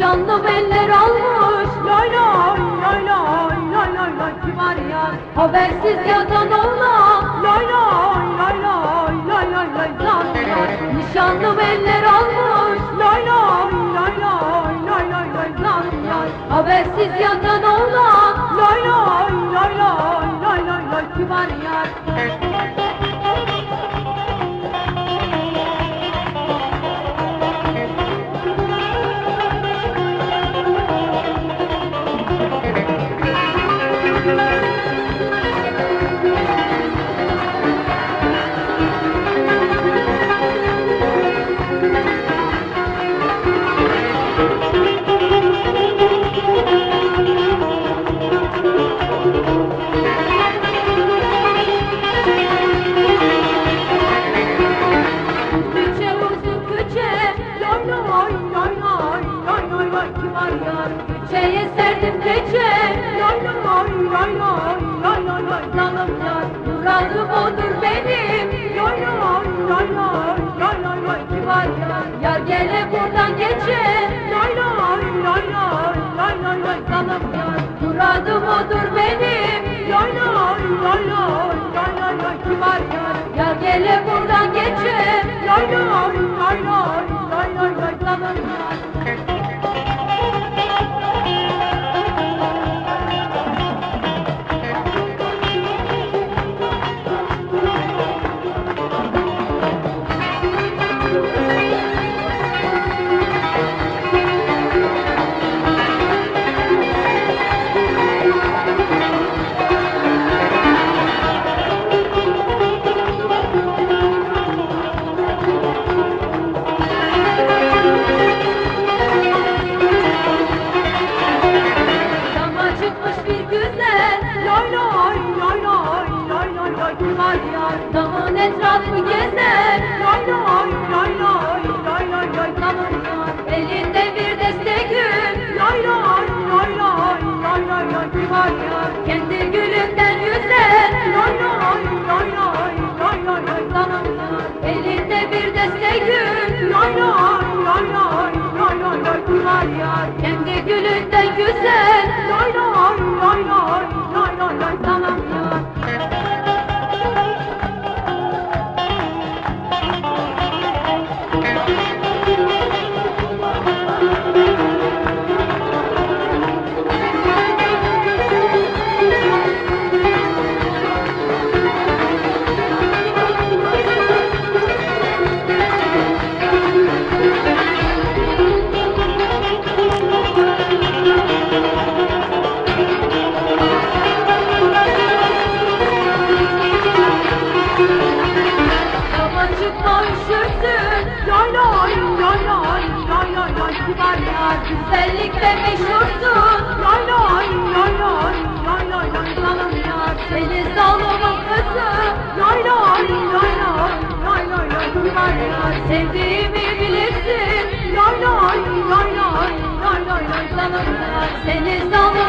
Nişanlım eller almış. Lay lay lay lay lay lay lay. Kim var ya? Habersiz yatan oğlan. Lay lay lay lay lay lay lay. Zanlar. Nişanlım eller almış. Lay lay lay lay lay lay lay. Zanlar. Habersiz yatan oğlan. Lay lay lay lay lay lay lay. Kim var ya? Geceye serdim gece. Lay lay lay lay lay lay lay. Zalım yar, muradım odur benim. Lay lay lay lay lay lay lay. Kim var yar? Yar gele buradan geçe. Lay lay lay lay lay lay lay. Zalım yar, muradım odur benim. Lay lay lay lay lay lay lay. Kim var yar? Yar gele buradan geçe. Lay lay lay lay lay lay lay. Zalım yar. Dağın etrafı gezer. Lay lay lay lay lay lay lay. Dalından elinde bir deste gül. Lay lay lay lay lay lay lay. Bir var ya kendi gülünden yüzer. Lay lay lay lay lay lay lay. Dalından elinde bir deste gül. Lay lay lay lay lay lay lay. Bir var ya kendi gülünden güzel. Lay lay lay lay lay lay lay. Dalından güzellikle meşhursun. Lay lay lay lay lay lay lay. Zalım yar seni zalımın kızı. Lay lay lay lay lay lay lay. Lay yar sevdiğimi bilirsin. Lay lay lay lay lay lay lay. Zalım yar seni zalımın